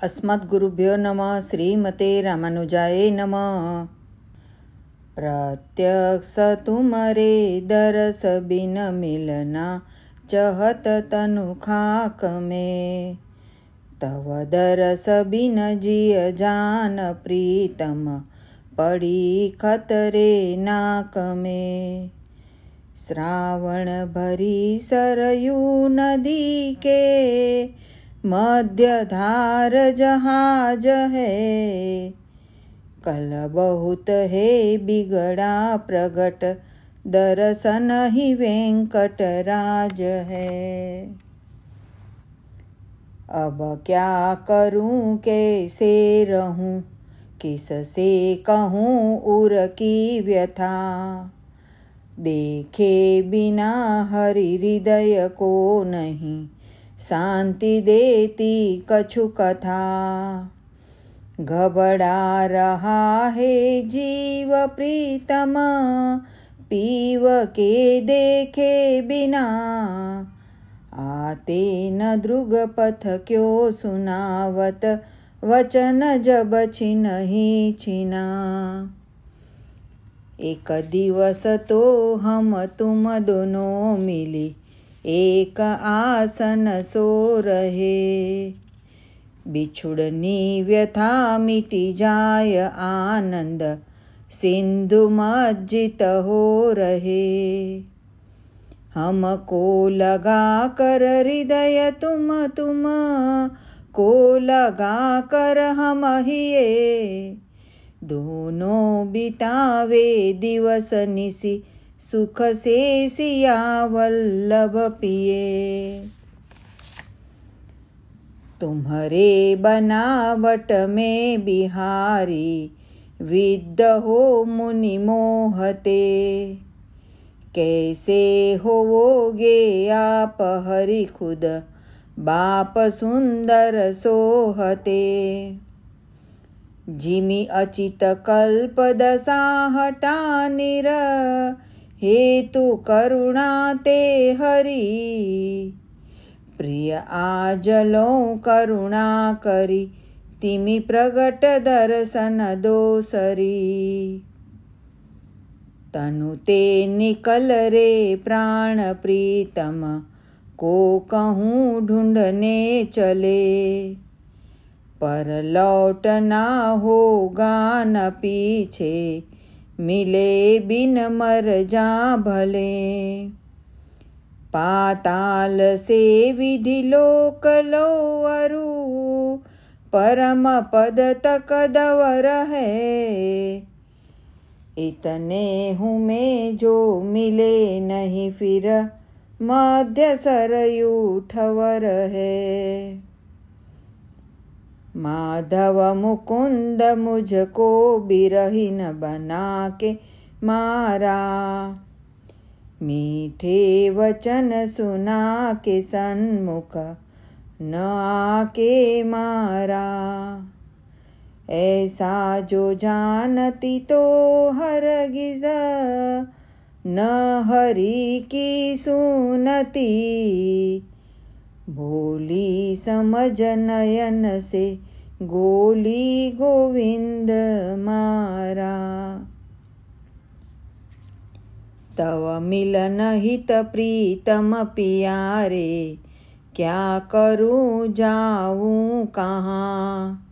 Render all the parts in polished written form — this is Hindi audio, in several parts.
अस्मद्गुरुभ्यो नमः। श्रीमते रामानुजाय नमः। प्रत्यक्ष तुमरे दरस बिन मिलना, चहत तनु खाक में। तव दरस बिन जिय जान प्रीतम, पड़ी खतरे नाक में। श्रावण भरी सरयू नदी के, मध्य धार जहाज है। कल बहुत है बिगड़ा प्रगट, दर्शन ही वेंकटराज है। अब क्या करूं कैसे रहूं, किससे कहूं उर की व्यथा। देखे बिना हरि हृदय को नहीं, शांति देती कछु कथा। घबरा रहा है जीव प्रीतम, पीव के देखे बिना। आते न द्रुग पथ क्यों सुनावत, वचन जब छिनहि छिना। एक दिवस तो हम तुम दोनों मिली, एक आसन सो रहे। बिछुड़नी व्यथा मिटी जाय आनंद, सिंधु मज्जित हो रहे। हमको लगा कर हृदय तुम को लगा कर हम हिये। दोनों बितावे दिवस निसी, सुख से सिया वल्लभ पिए। तुम्हारे बनावट में बिहारी, विद्ध हो मुनि मोहते। कैसे होवोगे आप हरि खुद, बाप सुंदर सोहते। जिमि अचित कल्प दशा हटा निर, हेतु करुणा ते हरि। प्रिय आजलो करुणा करी, तिमि प्रगट दर्शन दोसरी। तनु ते निकल रे प्राण प्रीतम, को कहूँ ढूंढने चले। पर लौट ना होगा न पीछे, मिले बिन मर जा भले। पाताल से विधि लोक लो अरु, परम पद तक दवर है। इतने हूँ मैं जो मिले नहीं फिर, मध्य सरयू ठवर है। माधव मुकुंद मुझको बिरहीन बना के मारा। मीठे वचन सुना के सन्मुख, न आके मारा। ऐसा जो जानती तो हरगिज, न हरि की सुनती। भोली समझ नयन से, गोली गोविंद मारा। तव मिलन हित प्रीतम पियारे, क्या करूं जाऊं कहाँ।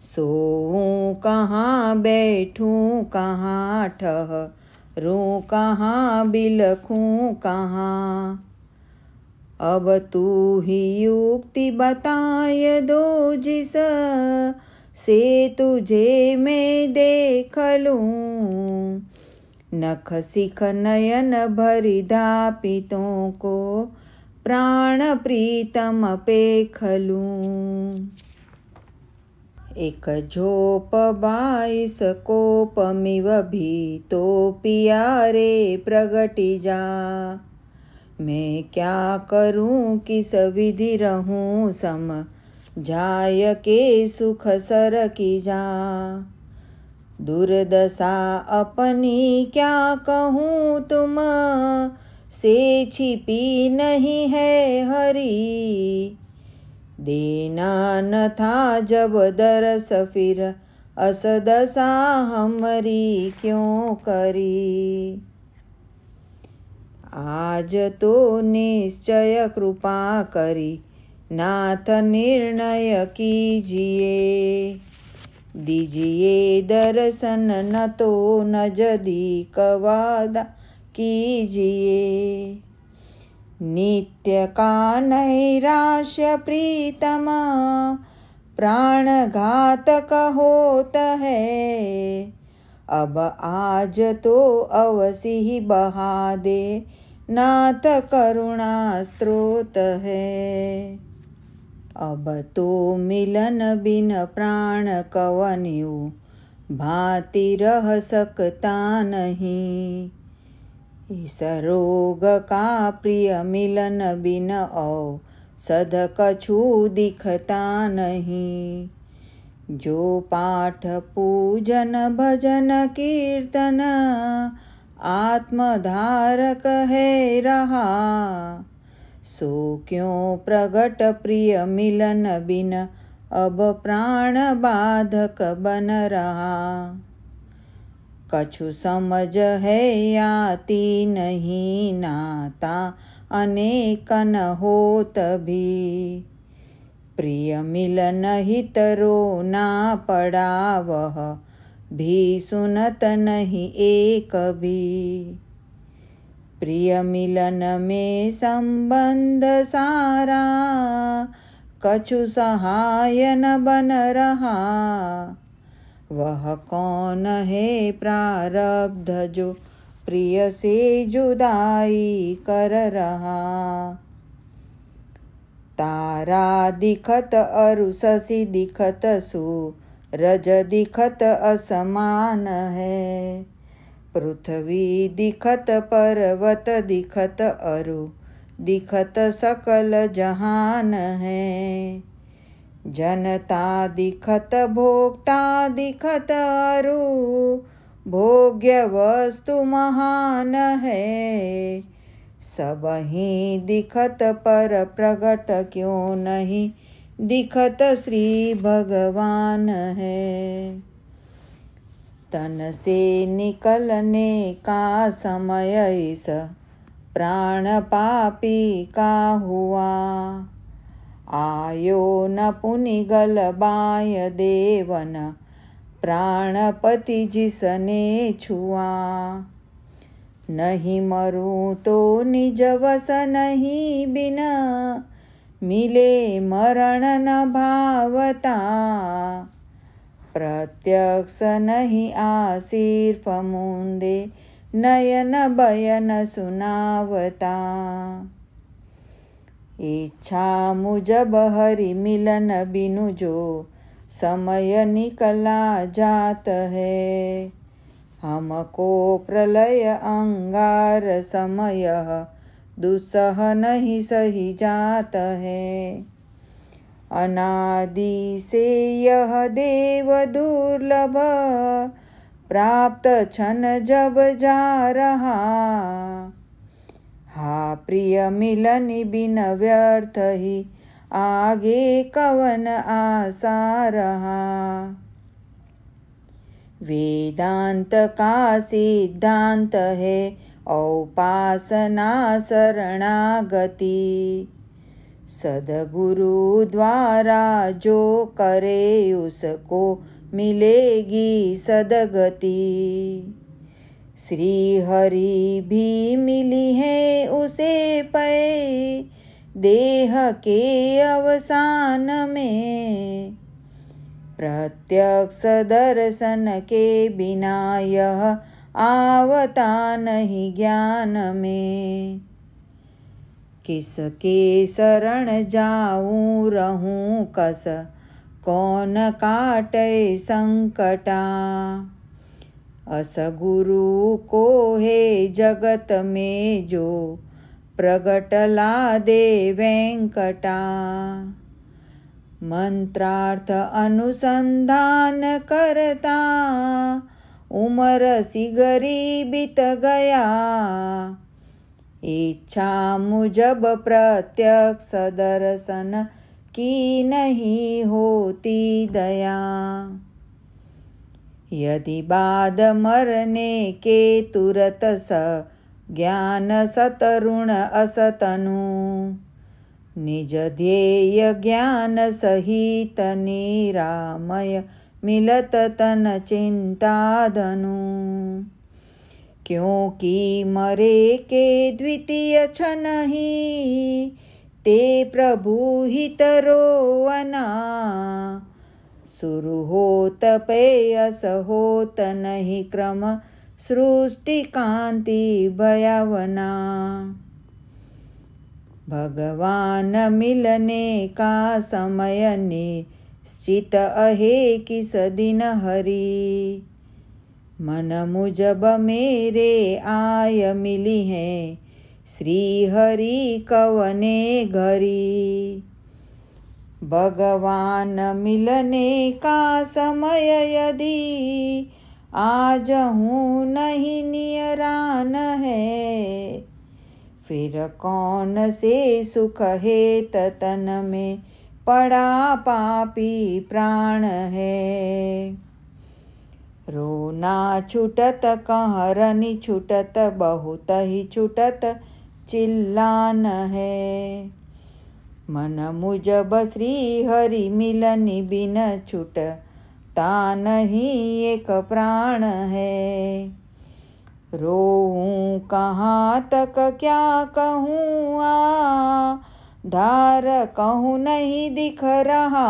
सोऊं कहाँ बैठूं कहाँ, ठहरूं कहाँ बिलखूं कहाँ। अब तू ही युक्ति बताय दो, जिस से तुझे मैं देख लूं। नख सिख नयन भरी धापितों को, प्राण प्रीतम पेख लूं। एक झोप 22 कोपमिव भी तो पियारे प्रगति जा। मैं क्या करूं किस विधि रहूं सम, जाय के सुख सर की जा। दुर्दशा अपनी क्या कहूँ तुम से छिपी नहीं है हरि। देना न था जब दरस फिर असदशा हमरी क्यों करी। आज तो निश्चय कृपा करी नाथ निर्णय कीजिए। दीजिए दर्शन न तो नजदीक वादा कीजिए। नित्य का नैराश्य प्रीतम प्राणघातक होत है। अब आज तो अवसी ही बहा दे नाथ करुणा स्रोत है। अब तो मिलन बिन प्राण कवन्यु भांति रह सकता नहीं। इस रोग का प्रिय मिलन बिन औषध कछु दिखता नहीं। जो पाठ पूजन भजन कीर्तन आत्मधारक है रहा। सो क्यों प्रगट प्रिय मिलन बिन अब प्राण बाधक बन रहा। कछु समझ है याति नहीं नाता अनेकन होत भी। प्रिय मिलन हितरो ना पड़ा वह भी सुनत नहीं एक भी। प्रिय मिलन में संबंध सारा कछु सहाय न बन रहा। वह कौन है प्रारब्ध जो प्रिय से जुदाई कर रहा। तारा दिखत अरु शशि दिखत सूरज दिखत असमान है। पृथ्वी दिखत पर्वत दिखत अरु दिखत सकल जहान है। जनता दिखत भोक्ता दिखत अरु भोग्य वस्तु महान है। सब ही दिखत पर प्रगट क्यों नहीं दिखत श्री भगवान है। तन से निकलने का समय इस प्राण पापी का हुआ। आयो न पुनि गलबाय देवन प्राणपति जिसने छुआ। नहीं मरूं तो निज वस नहीं बिना मिले मरण न भावता। प्रत्यक्ष नहीं आ सिर्फ मुंदे नयन बयन सुनावता। इच्छा मुजब हरि मिलन बिनु जो समय निकला जात है। हमको प्रलय अंगार समय दुस्सह नहीं सही जात है। अनादि से यह देव दुर्लभ प्राप्त क्षण जब जा रहा। हा प्रिय मिलन बिन व्यर्थ ही आगे कवन आशा रहा। वेदांत का सिद्धांत है औपासना शरणागति। सद्गुरु द्वारा जो करे उसको मिलेगी सदगति। श्री हरि भी मिली है उसे पै देह के अवसान में। प्रत्यक्ष दर्शन के बिना यह आवता नहीं ज्ञान में। किसके शरण जाऊं रहूं कस कौन काटे संकटा। असगुरु को है जगत में जो प्रगट ला दे वेंकटा। मंत्रार्थ अनुसंधान करता उम्र सिगरी बीत गया। इच्छा मुजब प्रत्यक्ष दर्शन की नहीं होती दया। यदि बाद मरने के तुरत स ज्ञान सतरुण असतनु, निज ध्येय ज्ञान सहित निरामय मिलत तन चिंता धनु। क्योंकि मरे के द्वितीय क्षण ही ते प्रभु हित रोवना। शुरू होत पेयस होत नहीं क्रम सृष्टि कांति भयावना। भगवान मिलने का समय निश्चित अहे किस दिन हरि। मन मुझब मेरे आय मिली है श्री हरि कवने घरी। भगवान मिलने का समय यदि आज हूँ नहीं नियरान है। फिर कौन से सुख है तन में पड़ा पापी प्राण है। रोना छूटत कहरनी छूटत बहुत ही छूटत चिल्लान है। मन मुझब श्री हरि मिलनि बिन छूट ता नहीं एक प्राण है। रोऊं कहाँ तक क्या कहूँ धार कहूँ नहीं दिख रहा।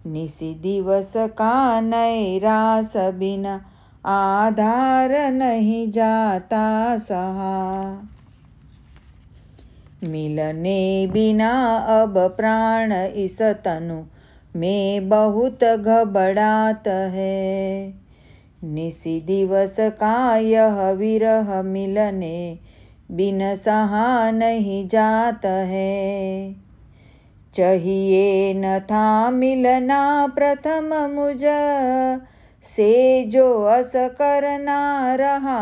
निसी दिवस का नैरास बिना आधार नहीं जाता सहा। मिलने बिना अब प्राण इस तनु में बहुत घबरात है। निसी दिवस का यह विरह मिलने बिन सहा नहीं जात है। चाहिए न था मिलना प्रथम मुझ से जो अस करना रहा।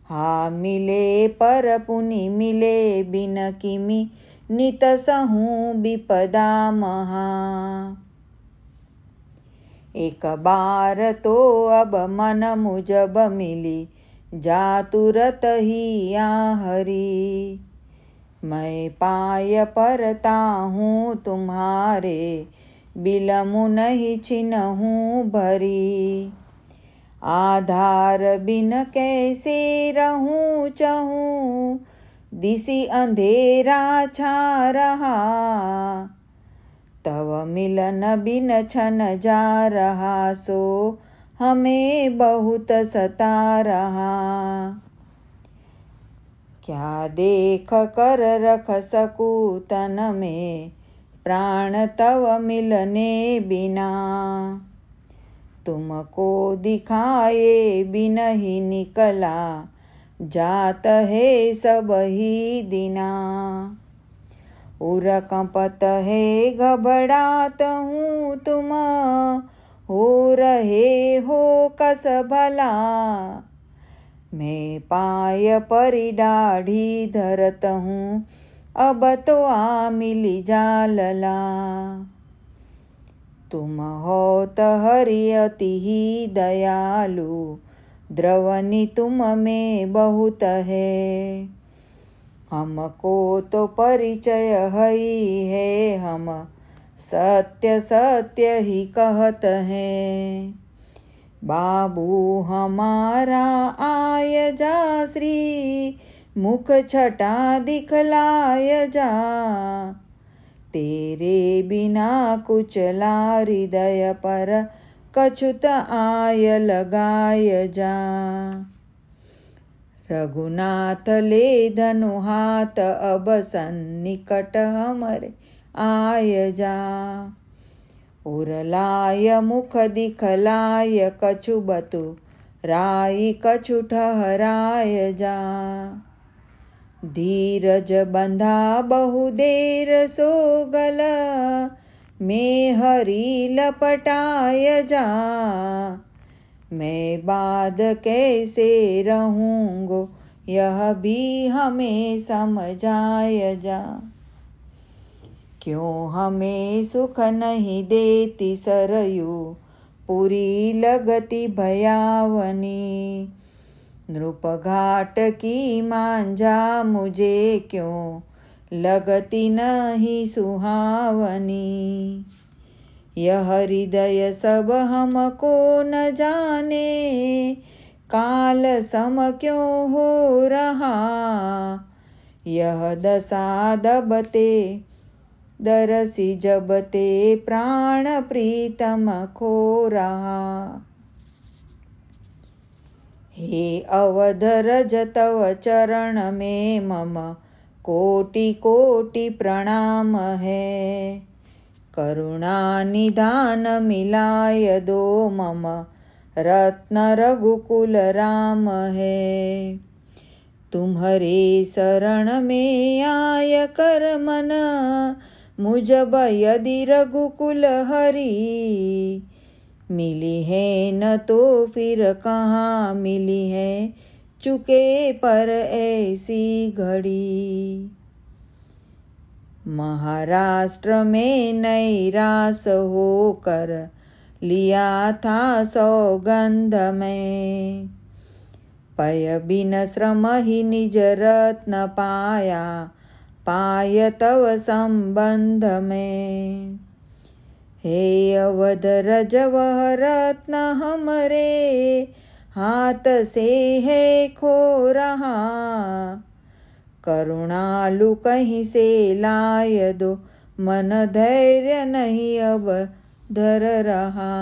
हाँ मिले पर पुनि मिले बिन किमि नित सहूँ विपदा महा। एक बार तो अब मन मुझब मिली जा तुरत ही आ हरि। मैं पाय परता हूँ तुम्हारे बिलमु नहीं छिनहूँ भरी। आधार बिन कैसे रहूँ चहूँ दिसी अंधेरा छा रहा। तव मिलन बिन छन जा रहा सो हमें बहुत सता रहा। क्या देख कर रख सकूँ तन में प्राण तव मिलने बिना। तुमको दिखाए बिन ही निकला जात है सब ही दिना। उर कंपत है घबरात हूँ तुम हो रहे हो कस भला। मैं पाय परी दाढ़ी धरत हूँ अब तो आ मिली जालला। तुम हो त हरि अति ही दयालु द्रवनी तुम में बहुत है। हमको तो परिचय ही है हम सत्य सत्य ही कहत हैं। बाबू हमारा आय जा श्री मुख छटा दिखलाय जा। तेरे बिना कुछ ला हृदय पर कछुत आय लगाय जा। रघुनाथ ले धनु हाथ अब सन्निकट हमरे आय जा। उरलाय मुख दिखलाय कछु बतु राई कछु ठहराय जा। धीरज बंधा बहु देर सो गल में हरि लपटाय जा। मैं बाद कैसे रहूँगो यह भी हमें समझाय जा। क्यों हमें सुख नहीं देती सरयू, पूरी लगती भयावनी। नृप घाट की मांझा मुझे क्यों लगती नहीं सुहावनी। यह हृदय सब हमको न जाने, काल सम क्यों हो रहा। यह दशा दबते दरसी जबते, प्राण प्रीतम खो रहा। हे अवध रज तव चरण में मम कोटि कोटि प्रणाम है। करुणा निधान मिलाय दो मम, रत्न रघुकुल राम है। तुम्हारे शरण में आय कर मन, मुझब यदि रघुकुल हरि। मिली है न तो फिर कहाँ मिली है, चुके पर ऐसी घड़ी। महाराष्ट्र में नैरास होकर लिया था सौगंध में, पय बिन श्रम ही निज रत्न पाया, पाय तव संबंध में। हे अवध रज वह रत्न हमरे, हाथ से है खो रहा। करुणालु कहीं से लाय दो, मन धैर्य नहीं अब धर रहा।